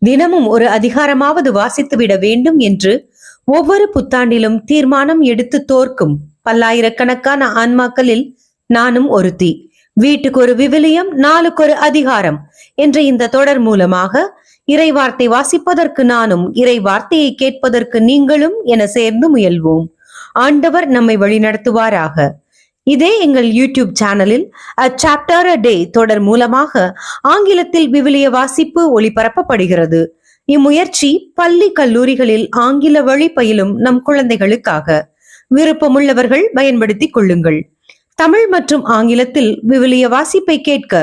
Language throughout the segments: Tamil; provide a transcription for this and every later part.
தினமும் ஒரு அதிகாரமாவது வாசித்துவிட வேண்டும் என்று ஒவ்வொரு புத்தாண்டிலும் தீர்மானம் எடுத்து தோற்கும் பல்லாயிரக்கணக்கான ஆன்மாக்களில் நானும் ஒருத்தி. வீட்டுக்கு ஒரு விவிலியம், நாளுக்கு ஒரு அதிகாரம் என்ற இந்த தொடர் மூலமாக இறை வார்த்தை வாசிப்பதற்கு நானும், இறை வார்த்தையை கேட்பதற்கு நீங்களும் என சேர்ந்து முயல்வோம். ஆண்டவர் நம்மை வழிநடத்துவாராக. இதே எங்கள் யூடியூப் சேனலில் A Chapter a Day தொடர் மூலமாக ஆங்கிலத்தில் விவிலிய வாசிப்பு ஒளிபரப்பப்படுகிறது. இம்முயற்சி பள்ளி கல்லூரிகளில் ஆங்கில வழி பயிலும் நம் குழந்தைகளுக்காக. விருப்பமுள்ளவர்கள் பயன்படுத்திக் கொள்ளுங்கள். தமிழ் மற்றும் ஆங்கிலத்தில் விவிலிய வாசிப்பை கேட்க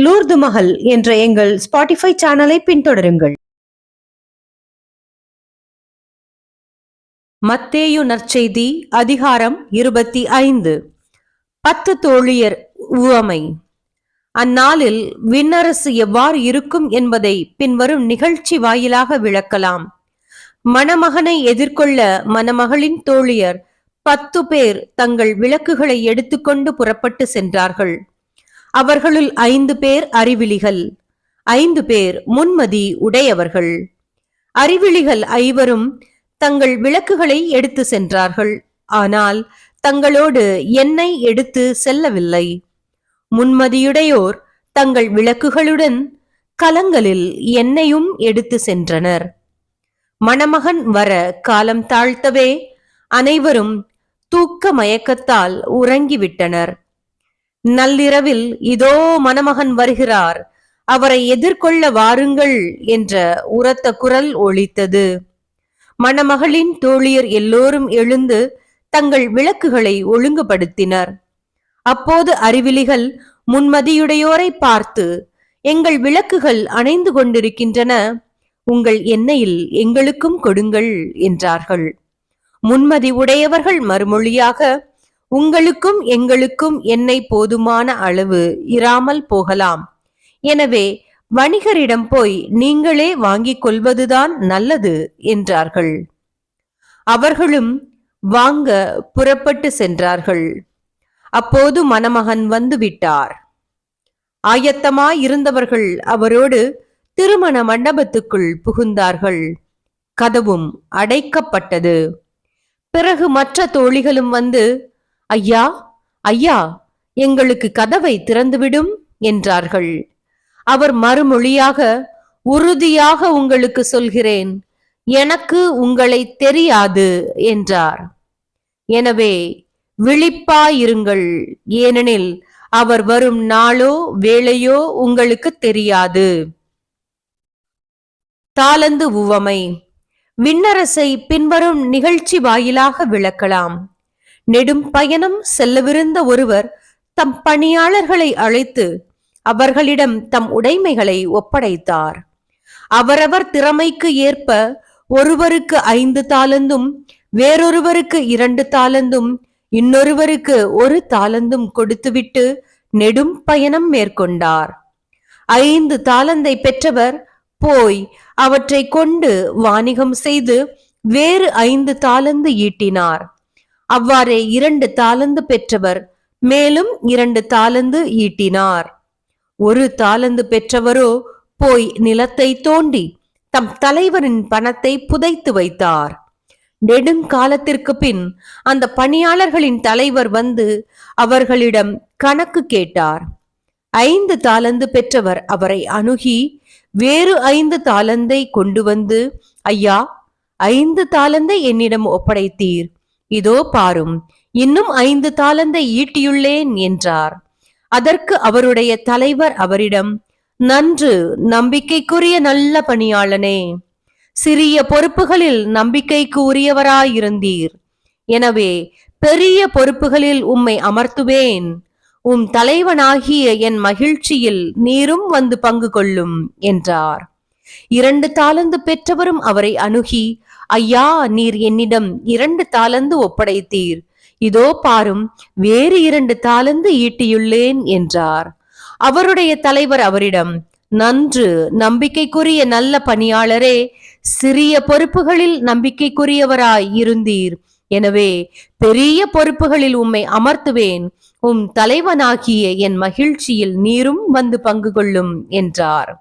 லூர்து மஹல் என்ற எங்கள் ஸ்பாட்டிஃபை சேனலை பின்தொடருங்கள். மத்தேயு நற்செய்தி அதிகாரம் 25. 10 தோழியர் உவமை. அந்நாளில் விண்ணரசு எவ்வாறு இருக்கும் என்பதை பின்வரும் நிகழ்ச்சி வாயிலாக விளக்கலாம். மணமகனை எதிர்கொள்ள மணமகளின் தோழியர் 10 பேர் தங்கள் விளக்குகளை எடுத்துக்கொண்டு புறப்பட்டு சென்றார்கள். அவர்களுள் 5 பேர் அறிவிலிகள், 5 பேர் முன்மதி உடையவர்கள். அறிவிலிகள் 5 தங்கள் விளக்குகளை எடுத்து சென்றார்கள். ஆனால் தங்களோடு எண்ணெய் எடுத்து செல்லவில்லை. முன்மதியுடையோர் தங்கள் விளக்குகளுடன் கலங்களில் எண்ணெயும் எடுத்து சென்றனர். மணமகன் வர காலம் தாழ்த்தவே அனைவரும் தூக்க மயக்கத்தால் உறங்கிவிட்டனர். நள்ளிரவில் இதோ மணமகன் வருகிறார், அவரை எதிர்கொள்ள வாருங்கள் என்ற உரத்த குரல் ஒலித்தது. மணமகளின் தோழியர் எல்லோரும் எழுந்து தங்கள் விளக்குகளை ஒழுங்குபடுத்தினர். அப்போது அறிவிலிகள் முன்மதியுடையோரை பார்த்து, எங்கள் விளக்குகள் அணைந்து கொண்டிருக்கின்றன, உங்கள் எண்ணெயில் எங்களுக்கும் கொடுங்கள் என்றார்கள். முன்மதி உடையவர்கள் மறுமொழியாக, உங்களுக்கும் எங்களுக்கும் எண்ணெய் போதுமான அளவு இராமல் போகலாம். எனவே வணிகரிடம் போய் நீங்களே வாங்கிக் கொள்வதுதான் நல்லது என்றார்கள். அவர்களும் வாங்க புறப்பட்டு சென்றார்கள். அப்போது மணமகன் வந்து விட்டார். ஆயத்தமாயிருந்தவர்கள் அவரோடு திருமண மண்டபத்துக்குள் புகுந்தார்கள். கதவும் அடைக்கப்பட்டது. பிறகு மற்ற தோழிகளும் வந்து, ஐயா ஐயா, எங்களுக்கு கதவை திறந்துவிடும் என்றார்கள். அவர் மறுமொழியாக, உறுதியாக உங்களுக்கு சொல்கிறேன், எனக்கு உங்களை தெரியாது என்றார். எனவே விழிப்பாயிருங்கள், ஏனெனில் அவர் வரும் நாளோ வேளையோ உங்களுக்கு தெரியாது. தாலந்து உவமை. விண்ணரசை பின்வரும் நிகழ்ச்சி வாயிலாக விளக்கலாம். நெடும் பயணம் செல்லவிருந்த ஒருவர் தம் பணியாளர்களை அழைத்து அவர்களிடம் தம் உடைமைகளை ஒப்படைத்தார். அவரவர் திறமைக்கு ஏற்ப ஒருவருக்கு 5 தாலந்தும், வேறொருவருக்கு 2 தாலந்தும், இன்னொருவருக்கு 1 தாலந்தும் கொடுத்துவிட்டு நெடும் பயணம் மேற்கொண்டார். 5 தாலந்தை பெற்றவர் போய் அவற்றை கொண்டு வாணிகம் செய்து வேறு 5 தாலந்து ஈட்டினார். அவ்வாறே 2 தாலந்து பெற்றவர் மேலும் 2 தாலந்து ஈட்டினார். 1 தாலந்து பெற்றவரோ போய் நிலத்தை தோண்டி தம் தலைவரின் பணத்தை புதைத்து வைத்தார். நெடுங்காலத்திற்கு பின் அந்த பணியாளர்களின் தலைவர் வந்து அவர்களிடம் கணக்கு கேட்டார். 5 தாலந்து பெற்றவர் அவரை அணுகி வேறு 5 தாலந்தை கொண்டு வந்து, ஐயா, 5 தாலந்தை என்னிடம் ஒப்படைத்தீர், இதோ பாரும், இன்னும் 5 தாலந்தை ஈட்டியுள்ளேன் என்றார். அதற்கு அவருடைய தலைவர் அவரிடம், நன்று, நம்பிக்கைக்குரிய நல்ல பணியாளனே, சிறிய பொறுப்புகளில் நம்பிக்கைக்கு உரியவராயிருந்தீர், எனவே பெரிய பொறுப்புகளில் உம்மை அமர்த்துவேன். உம் தலைவனாகிய என் மகிழ்ச்சியில் நீரும் வந்து பங்கு கொள்ளும் என்றார். 2 தாலந்து பெற்றவரும் அவரை அணுகி, ஐயா, நீர் என்னிடம் 2 தாலந்து ஒப்படைத்தீர், இதோ பாரும், வேறு 2 தாலந்து ஈட்டியுள்ளேன் என்றார். அவருடைய தலைவர் அவரிடம், நன்று, நம்பிக்கைக்குரிய நல்ல பணியாளரே, சிறிய பொறுப்புகளில் நம்பிக்கைக்குரியவராய் இருந்தீர், எனவே பெரிய பொறுப்புகளில் உம்மை அமர்த்துவேன். உம் தலைவனாகிய என் மகிழ்ச்சியில் நீரும் வந்து பங்கு கொள்ளும் என்றார்.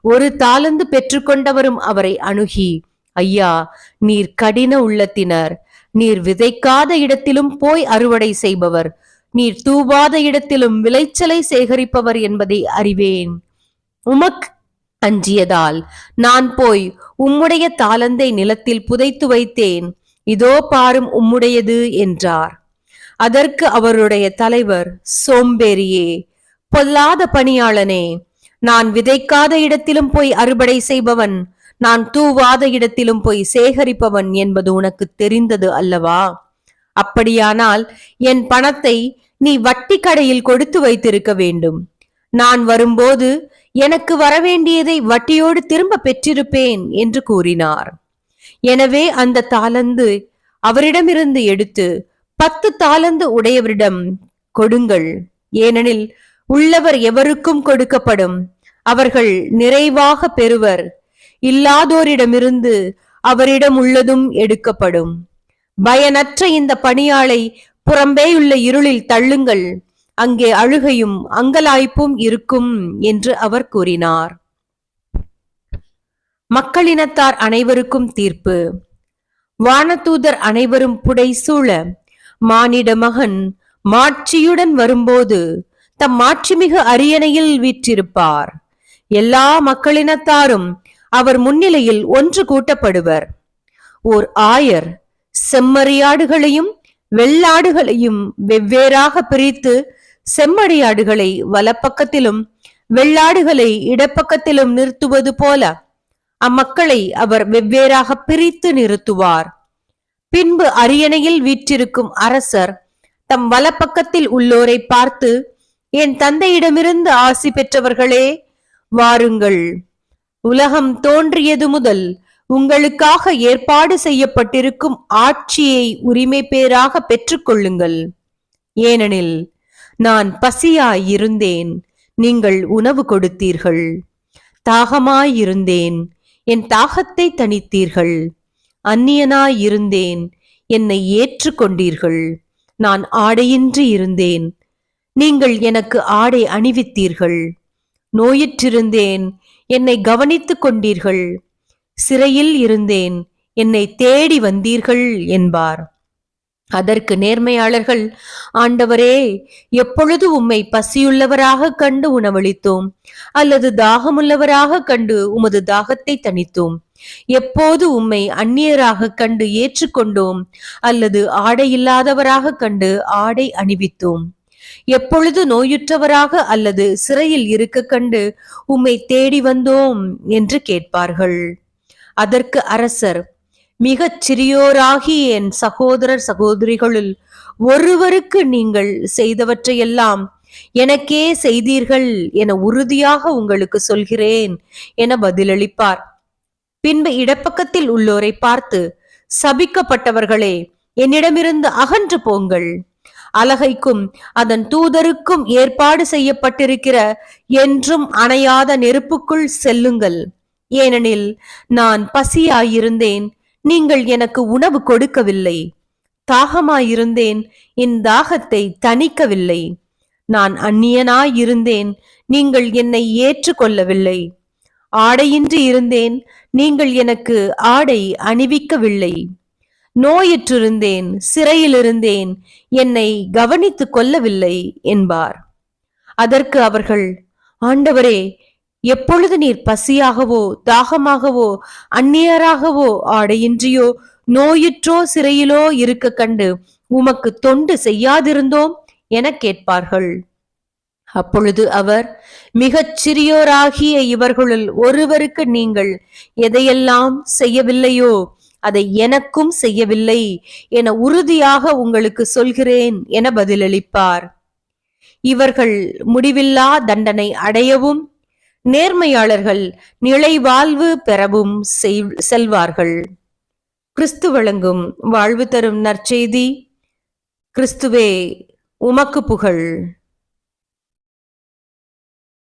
1 தாலந்து பெற்றுக்கொண்டவரும் அவரை அணுகி, ஐயா, நீர் கடின உள்ளத்தினர், நீர் விதைக்காத இடத்திலும் போய் அறுவடை செய்பவர், நீர் தூவாத இடத்திலும் விளைச்சலை சேகரிப்பவர் என்பதை அறிவேன். உமக்கு அஞ்சியதால் நான் போய் உம்முடைய தாலந்தை நிலத்தில் புதைத்து வைத்தேன். இதோ பாரும் உம்முடையது என்றார். அதற்கு அவருடைய தலைவர், சோம்பேறியே, பொல்லாத பணியாளனே, நான் விதைக்காத இடத்திலும் போய் அறுவடை செய்பவன், நான் தூவாத இடத்திலும் போய் சேகரிப்பவன் என்பது உனக்கு தெரிந்தது அல்லவா? அப்படியானால் என் பணத்தை நீ வட்டி கடையில் கொடுத்து வைத்திருக்க வேண்டும். நான் வரும்போது எனக்கு வரவேண்டியதை வட்டியோடு திரும்ப பெற்றிருப்பேன் என்று கூறினார். எனவே அந்த தாலந்து அவரிடமிருந்து எடுத்து 10 தாலந்து உடையவரிடம் கொடுங்கள். ஏனெனில் உள்ளவர் எவருக்கும் கொடுக்கப்படும், அவர்கள் நிறைவாக பெறுவர். இல்லாதோரிடமிருந்து அவரிடம் உள்ளதும் எடுக்கப்படும். பயனற்ற இந்த பணியாளை புறம்பேயுள்ள இருளில் தள்ளுங்கள், அங்கே அழுகையும் அங்கலாய்ப்பும் இருக்கும் என்று அவர் கூறினார். மக்களினத்தார் அனைவருக்கும் தீர்ப்பு. வானதூதர் அனைவரும் புடைசூழ மானிட மகன் மாட்சியுடன் வரும்போது தம் மாட்சிமிகு அரியணையில் வீற்றிருப்பார். எல்லா மக்களினத்தாரும் அவர் முன்னிலையில் ஒன்று கூட்டப்படுவர். ஓர் ஆயர் செம்மறியாடுகளையும் வெள்ளாடுகளையும் வெவ்வேறாக பிரித்து செம்மறியாடுகளை வலப்பக்கத்திலும் வெள்ளாடுகளை இடப்பக்கத்திலும் நிறுத்துவது போல அம்மக்களை அவர் வெவ்வேறாக பிரித்து நிறுத்துவார். பின்பு அரியணையில் வீற்றிருக்கும் அரசர் தம் வலப்பக்கத்தில் உள்ளோரை பார்த்து, என் தந்தையிடமிருந்து ஆசி பெற்றவர்களே, வாருங்கள், உலகம் தோன்றியது முதல் உங்களுக்காக ஏற்பாடு செய்யப்பட்டிருக்கும் ஆட்சியை உரிமை பேராக பெற்றுக்கொள்ளுங்கள். ஏனெனில் நான் பசியாயிருந்தேன், நீங்கள் உணவு கொடுத்தீர்கள். தாகமாயிருந்தேன், என் தாகத்தை தணித்தீர்கள். அந்நியனாயிருந்தேன், என்னை ஏற்றுக்கொண்டீர்கள். நான் ஆடையின்றி இருந்தேன், நீங்கள் எனக்கு ஆடை அணிவித்தீர்கள். நோயுற்றிருந்தேன், என்னை கவனித்துக் கொண்டீர்கள். சிறையில் இருந்தேன், என்னை தேடி வந்தீர்கள் என்பார். அதற்கு நேர்மையாளர்கள், ஆண்டவரே, எப்பொழுது உம்மை பசியுள்ளவராக கண்டு உணவளித்தோம், அல்லது தாகமுள்ளவராக கண்டு உமது தாகத்தை தணித்தோம்? எப்போது உம்மை அந்நியராக கண்டு ஏற்றுக்கொண்டோம், அல்லது ஆடையில்லாதவராக கண்டு ஆடை அணிவித்தோம்? எப்பொழுது நோயுற்றவராக அல்லது சிறையில் இருக்க கண்டு உம்மை தேடி வந்தோம் என்று கேட்பார்கள். அதற்கு அரசர், மிகச் சிறியோராகிய என் சகோதரர் சகோதரிகளுள் ஒருவருக்கு நீங்கள் செய்தவற்றையெல்லாம் எனக்கே செய்தீர்கள் என உறுதியாக உங்களுக்கு சொல்கிறேன் என பதிலளிப்பார். பின்பு இடப்பக்கத்தில் உள்ளோரை பார்த்து, சபிக்கப்பட்டவர்களே, என்னிடமிருந்து அகன்று போங்கள். அலகைக்கும் அதன் தூதருக்கும் ஏற்பாடு செய்யப்பட்டிருக்கிற என்றும் அணையாத நெருப்புக்குள் செல்லுங்கள். ஏனெனில் நான் பசியாயிருந்தேன், நீங்கள் எனக்கு உணவு கொடுக்கவில்லை. தாகமாயிருந்தேன், என் தாகத்தை தணிக்கவில்லை. நான் அந்நியனாயிருந்தேன், நீங்கள் என்னை ஏற்றுக்கொள்ளவில்லை. ஆடையின்றி இருந்தேன், நீங்கள் எனக்கு ஆடை அணிவிக்கவில்லை. நோயுற்றிருந்தேன், சிறையில் இருந்தேன், என்னை கவனித்துக் கொள்ளவில்லை என்பார். அதற்கு அவர்கள், ஆண்டவரே, எப்பொழுது நீர் பசியாகவோ தாகமாகவோ அந்நியராகவோ ஆடையின்றியோ நோயுற்றோ சிறையிலோ இருக்க கண்டு உமக்கு தொண்டு செய்யாதிருந்தோம் என கேட்பார்கள். அப்பொழுது அவர், மிகச் சிறியோராகிய இவர்களுள் ஒருவருக்கு நீங்கள் எதையெல்லாம் செய்யவில்லையோ அதை எனக்கும் செய்யவில்லை என உறுதியாக உங்களுக்கு சொல்கிறேன் என பதிலளிப்பார். இவர்கள் முடிவில்லா தண்டனை அடையவும் நேர்மையாளர்கள் நிலை வாழ்வு பெறவும் செல்வார்கள். கிறிஸ்து வழங்கும் வாழ்வு தரும் நற்செய்தி. கிறிஸ்துவே, உமக்கு புகழ்.